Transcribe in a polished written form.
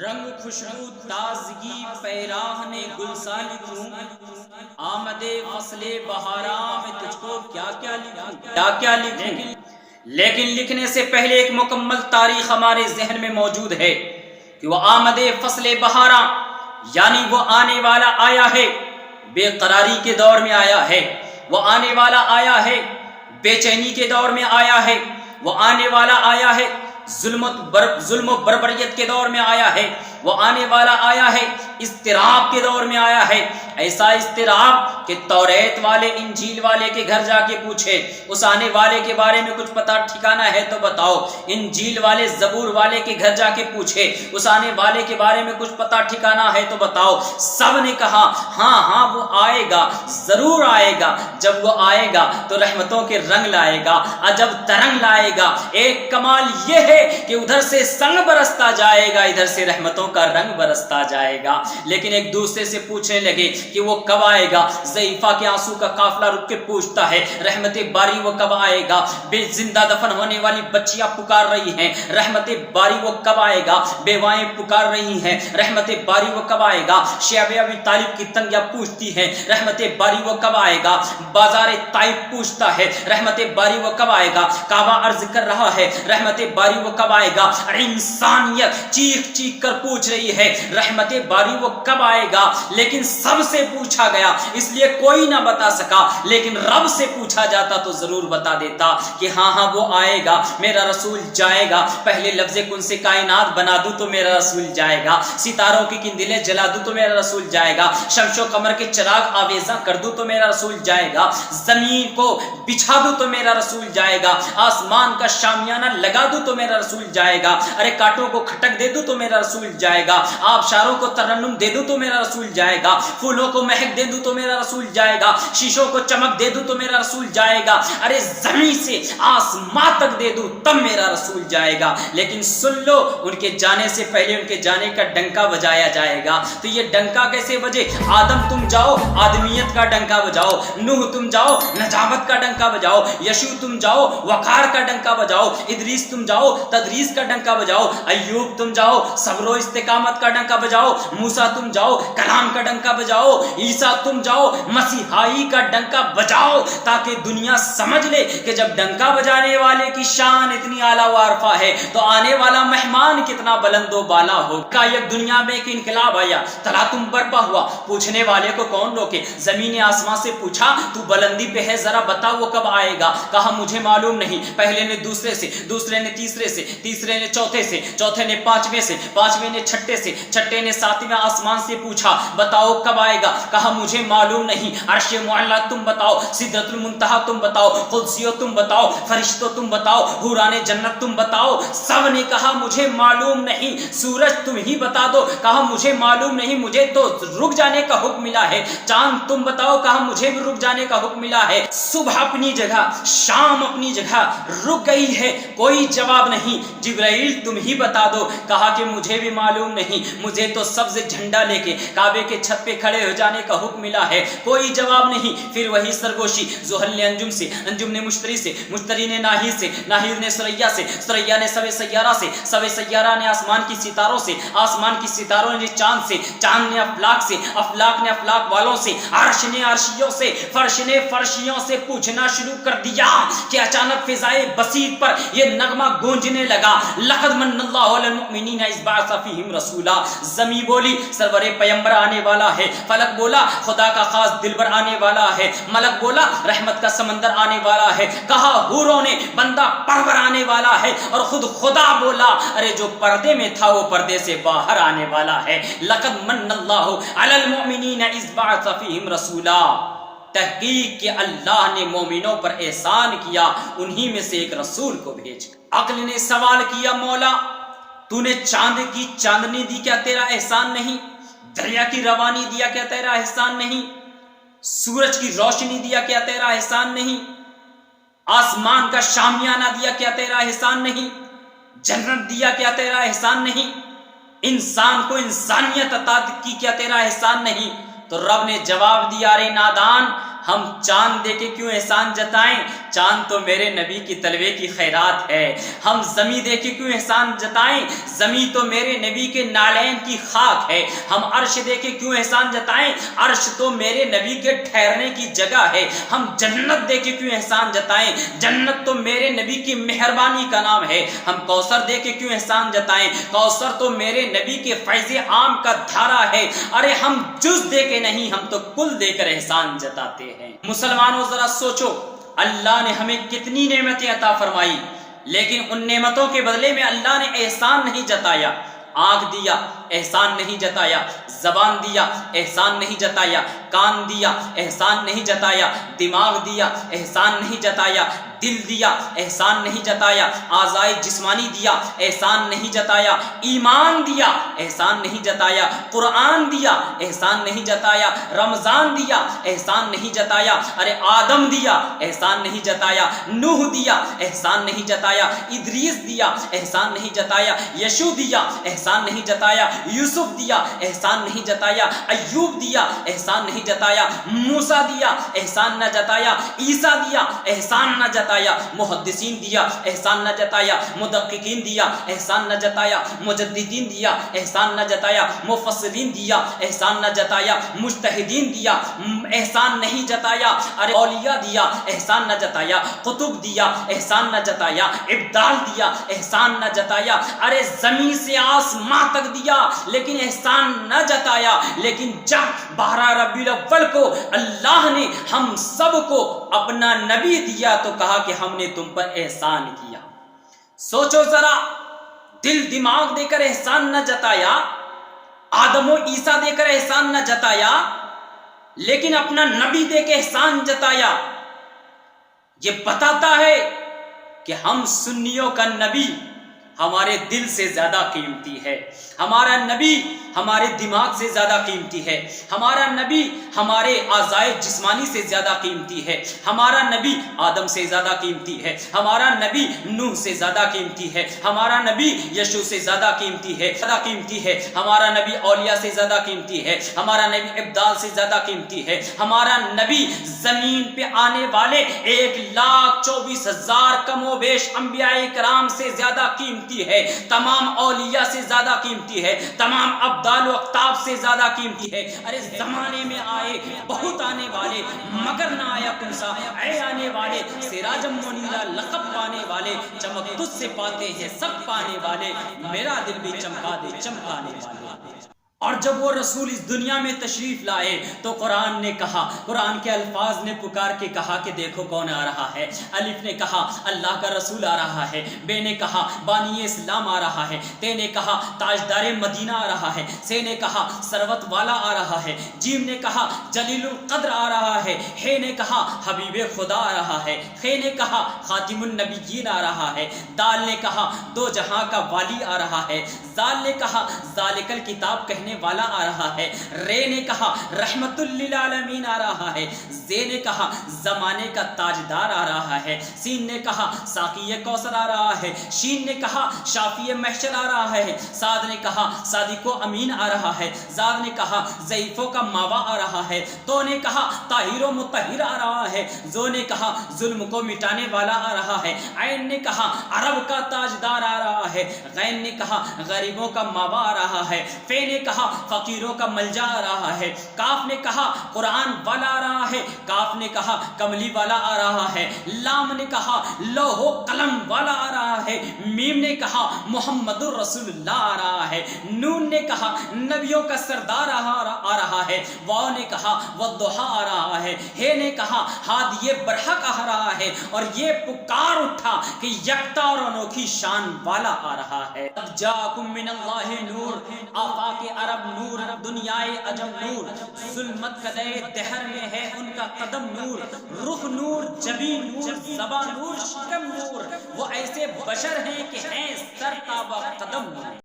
رنگ خوشبو تازگی پیراہن گلزار لکھوں، آمد فصل بہارا میں تجھ کو کیا لکھوں، لیکن لکھنے سے پہلے ایک مکمل تاریخ ہمارے ذہن میں موجود ہے کہ وہ آمد فصل بہارا یعنی وہ آنے والا آیا ہے، بے قراری کے دور میں آیا ہے، وہ آنے والا آیا ہے، بے چینی کے دور میں آیا ہے، وہ آنے والا آیا ہے، ظلم و بربریت کے دور میں آیا ہے، وہ آنے والا آیا ہے، اضطراب کے دور میں آیا ہے، ایسا اضطراب کہ توریت والے انجیل والے کے گھر جا کے پوچھے اس آنے والے کے بارے میں کچھ پتہ ٹھکانا ہے تو بتاؤ، انجیل والے زبور والے کے گھر جا کے پوچھے اس آنے والے کے بارے میں کچھ پتہ ٹھکانا ہے تو بتاؤ، سب نے کہا ہاں وہ آئے گا، ضرور آئے گا، جب وہ آئے گا تو رحمتوں کے رنگ لائے گا، عجب ترنگ لائے گا، ایک کمال یہ ہے کہ ادھر سے سنگ برستا جائے گا، ادھر سے رحمتوں کا رنگ برستا جائے گا۔ لیکن ایک دوسرے سے پوچھنے لگے کہ وہ کب آئے گا، ضعیفہ کے آنسو کا قافلہ رک کے پوچھتا ہے رحمت باری وہ کب آئے گا، بے زندہ دفن ہونے والی بچیاں پکار رہی ہیں رحمت باری وہ کب آئے گا، بیوائیں پکار رہی ہیں رحمت باری وہ کب آئے گا، شیعہ ابی طالب کی تنگیاں پوچھتی ہیں رحمت باری وہ کب آئے گا، بازار طائف پوچھتا ہے رحمت باری وہ کب آئے گا، کعبہ عرض کر رہا ہے رحمت باری وہ کب آئے گا، انسانیت چیخ چیخ کر پوچھ رہی ہے رحمت باری وہ کب آئے گا، لیکن سب سے پوچھا گیا اس لیے کوئی نہ بتا سکا، لیکن رب سے پوچھا جاتا تو ضرور بتا دیتا کہ ہاں وہ آئے گا، میرا رسول جائے گا، پہلے لفظ کن سے کائنات بنا دوں تو میرا رسول جائے گا، ستاروں کی کندلیں جلا دوں تو میرا رسول جائے گا، شمس و قمر کے چراغ آویزاں کر دوں تو میرا رسول جائے گا، زمین کو بچھا دوں تو میرا رسول جائے گا، آسمان کا شامیانہ لگا دوں تو میرا رسول جائے گا، ارے کانٹوں کو کھٹک دے دوں تو میرا رسول جائے گا، آبشاروں کو ترنم دے دوں تو میرا رسول جائے گا، پھولوں کو مہک دے دوں تو میرا رسول جائے گا، شیشوں کو چمک دے دوں تو میرا رسول جائے گا، ارے زمین سے آسمان تک دے دوں تب میرا رسول جائے گا، لیکن سن لو ان کے جانے سے پہلے ان کے جانے کا ڈنکا بجایا جائے گا، تو یہ ڈنکا کیسے بجے، آدم تم جاؤ آدمیت کا ڈنکا بجاؤ، نوح تم جاؤ نجابت کا ڈنکا بجاؤ، یشوع تم جاؤ وقار کا ڈنکا بجاؤ، ادریس تم جاؤ تدریس کا ڈنکا بجاؤ، ایوب تم جاؤ صبر و استقامت کا ڈنکا بجاؤ، موسیٰ تم جاؤ کلام کا ڈنکا بجاؤ، عیسیٰ تم جاؤ مسیحائی کا ڈنکا بجاؤ، تاکہ دنیا سمجھ لے کہ جب ڈنکا بجانے والے کی شان اتنی اعلیٰ و عرفہ ہے تو آنے والا مہمان کتنا بلند و بالا ہو۔ کا یک دنیا میں ایک انقلاب آیا، تلاطم برپا ہوا، پوچھنے والے کو کون روکے، زمین آسمان سے پوچھا تو بلندی پہ ہے ذرا بتا وہ کب آئے گا، کہا مجھے معلوم نہیں، پہلے نے دوسرے سے، دوسرے نے تیسرے سے، تیسرے نے چوتھے سے، چوتھے نے پانچویں سے، پانچویں نے چھٹے سے، چھٹے نے ساتویں آسمان سے پوچھا بتاؤ کب آئے گا، کہا مجھے معلوم نہیں، عرش معلی تم بتاؤ، سدرۃ المنتہا تم بتاؤ، قدسیو تم بتاؤ، فرشتو تم بتاؤ، حوران جنت تم بتاؤ، سب نے کہا مجھے معلوم نہیں، سورج تم ہی بتا دو، کہا مجھے معلوم نہیں، مجھے تو رک جانے کا حکم ملا ہے، چاند تم بتاؤ، کہا مجھے بھی رک جانے کا حکم ملا ہے، صبح اپنی جگہ شام اپنی جگہ رک گئی ہے، کوئی جواب نہیں، جبرائیل تم ہی بتا دو، کہا کہ مجھے بھی معلوم نہیں، مجھے تو سبز جھنڈا لے کے کعبے کے چھت پہ کھڑے ہو جانے کا حکم ملا ہے، کوئی جواب نہیں، پھر وہی سرگوشی، زحل نے انجم سے، انجم نے مشتری سے، مشتری نے ناہید سے، ناہید نے سریا سے، سریا نے سوے سیارہ سے، سوے سیارہ نے آسمان کی ستاروں سے، آسمان کی ستاروں نے چاند سے، چاند نے افلاک سے، افلاک نے افلاک والوں سے، عرش نے عرشیوں سے، فرش نے فرشیوں سے پوچھنا شروع کر دیا کہ اچانک فضائے بسیط پر یہ نغمہ گونجنے لگا، لقد من اللہ علی المؤمنین اذ بعث فیہم رسولا، زمین بولی سرور پیمبر آنے والا ہے، فلک بولا خدا کا خاص دلبر آنے والا ہے، ملک بولا رحمت کا سمندر آنے والا ہے، کہا حوروں نے بندہ پرور آنے والا ہے، اور خود خدا بولا ارے جو پردے میں تھا وہ پردے سے باہر آنے والا ہے، لقد من اللہ علی المؤمنین اذ بعث فیہم رسولا، تحقیق کہ اللہ نے مومنوں پر احسان کیا، انہی میں سے ایک رسول کو بھیج۔ عقل نے سوال کیا مولا تو نے چاند کی چاندنی دی کیا تیرا احسان نہیں، دریا کی روانی دیا کیا تیرا احسان نہیں، سورج کی روشنی دیا کیا تیرا احسان نہیں، آسمان کا شامیانہ دیا کیا تیرا احسان نہیں، جنت دیا کیا تیرا احسان نہیں، انسان کو انسانیت عطا کی کیا تیرا احسان نہیں، تو رب نے جواب دیا رے نادان ہم چاند دے کے کیوں احسان جتائیں؟ چاند تو میرے نبی کی طلبے کی خیرات ہے۔ ہم زمیں دے کے کیوں احسان جتائیں؟ زمیں تو میرے نبی کے نالین کی خاک ہے۔ ہم عرش دے کے کیوں احسان جتائیں؟ عرش تو میرے نبی کے ٹھہرنے کی جگہ ہے۔ ہم جنت دے کے کیوں احسان جتائیں؟ جنت تو میرے نبی کی مہربانی کا نام ہے۔ ہم کوثر دے کے کیوں احسان جتائیں؟ کوثر تو میرے نبی کے فیض عام کا دھارا ہے۔ ارے ہم جز دے کے نہیں، ہم تو کل دے کر احسان جتاتے ہیں۔ مسلمانوں ذرا سوچو، اللہ نے ہمیں کتنی نعمتیں عطا فرمائی، لیکن ان نعمتوں کے بدلے میں اللہ نے احسان نہیں جتایا۔ آنکھ دیا، احسان نہیں جتایا۔ زبان دیا، احسان نہیں جتایا۔ کان دیا، احسان نہیں جتایا۔ دماغ دیا، احسان نہیں جتایا۔ دل دیا، احسان نہیں جتایا۔ اعضائے جسمانی دیا، احسان نہیں جتایا۔ ایمان دیا، احسان نہیں جتایا۔ قرآن دیا، احسان نہیں جتایا۔ رمضان دیا، احسان نہیں جتایا۔ ارے آدم دیا، احسان نہیں جتایا۔ نوح دیا، احسان نہیں جتایا۔ ادریس دیا، احسان نہیں جتایا۔ یشوع دیا، احسان نہیں جتایا۔ یوسف دیا، احسان نہیں جتایا۔ ایوب دیا، احسان نہیں جتایا۔ موسیٰ دیا، احسان نہ جتایا۔ عیسیٰ دیا، احسان نہ جتایا۔ محدثین دیا، احسان نہ جتایا۔ مدققین دیا، احسان نہ جتایا۔ مجددین دیا، احسان نہ جتایا۔ مفسرین دیا، احسان نہ جتایا۔ مجتہدین دیا، احسان نہیں جتایا۔ ارے اولیاء دیا، احسان نہ جتایا۔ قطب دیا، احسان نہ جتایا۔ ابدال دیا، احسان نہ جتایا۔ ارے زمین سے آسمان تک دیا، لیکن احسان نہ جتایا۔ لیکن جب 12 ربیع الاول کو اللہ نے ہم سب کو اپنا نبی دیا تو کہا کہ ہم نے تم پر احسان کیا۔ سوچو ذرا، دل دماغ دے کر احسان نہ جتایا، آدم و عیسیٰ دے کر احسان نہ جتایا، لیکن اپنا نبی دے کے احسان جتایا۔ یہ بتاتا ہے کہ ہم سنیوں کا نبی ہمارے دل سے زیادہ قیمتی ہے۔ ہمارا نبی ہمارے دماغ سے زیادہ قیمتی ہے۔ ہمارا نبی ہمارے اعضائے جسمانی سے زیادہ قیمتی ہے۔ ہمارا نبی آدم سے زیادہ قیمتی ہے۔ ہمارا نبی نوح سے زیادہ قیمتی ہے۔ ہمارا نبی یشوع سے زیادہ قیمتی ہے، زیادہ قیمتی ہے۔ ہمارا نبی اولیاء سے زیادہ قیمتی ہے۔ ہمارا نبی ابدال سے زیادہ قیمتی ہے۔ ہمارا نبی زمین پہ آنے والے 1,24,000 کم و بیش انبیاء کرام سے زیادہ قیمتی ہے۔ تمام اولیاء سے زیادہ قیمتی ہے۔ تمام ابدال و اقطاب سے زیادہ قیمتی ہے۔ ارے زمانے میں آئے بہت آنے والے، مگر نہ آیا کوسا، اے آنے والے سراجم منیرا لقب پانے والے، چمک تجھ سے پاتے ہیں سب پانے والے، میرا دل بھی چمکا دے چمکانے والے۔ اور جب وہ رسول اس دنیا میں تشریف لائے تو قرآن نے کہا، قرآن کے الفاظ نے پکار کے کہا کہ دیکھو کون آ رہا ہے۔ الف نے کہا اللہ کا رسول آ رہا ہے، بے نے کہا بانی اسلام آ رہا ہے، تے نے کہا تاجدار مدینہ آ رہا ہے، سے نے کہا ثروت والا آ رہا ہے، جیم نے کہا جلیل القدر آ رہا ہے، ہے نے کہا حبیب خدا آ رہا ہے، خے نے کہا خاتم النبیین آ رہا ہے، دال نے کہا دو جہاں کا والی آ رہا ہے، زال نے کہا ذالک الکتاب کہنے والا آ رہا ہے، رے نے کہا رحمت للعالمین آ رہا ہے، زے نے کہا زمانے کا تاجدار آ رہا ہے، سین نے کہا ساقی کوثر آ رہا ہے، شین نے کہا شافی محشر آ رہا ہے، صاد نے کہا صادق و امین آ رہا ہے، زاد نے کہا ضعیفوں کا ماوا آ رہا ہے، تو نے کہا طاہر و مطہر آ رہا ہے، زو نے کہا ظلم کو مٹانے والا آ رہا ہے، عین نے کہا عرب کا تاجدار آ رہا ہے، غین نے کہا غریبوں کا ماوا آ رہا ہے، فے نے کہا فقیروں کا ملجا آ رہا ہے، کاف نے کہا قرآن والا آ رہا ہے، کاف نے کہا کملی والا آ رہا ہے، لام نے کہا لوح و قلم والا آ رہا ہے، میم نے کہا محمد الرسول اللہ آ رہا ہے، نون نے کہا نبیوں کا سردار آ رہا ہے، واو نے کہا والضحیٰ آ رہا ہے، ہے نے کہا ہادی برحق آ رہا ہے، اور یہ پکار اٹھا کہ یکتا اور انوکھی شان والا آ رہا ہے۔ جاکم من اللہ نور، آفاق عرب نور، دنیائے عجم نور، ظلمت قدے دہر میں ہے ان کا قدم نور، رخ نور، جبین نور، زبان نور، شکم نور، وہ ایسے بشر ہیں کہ ہیں سر تابہ قدم نور۔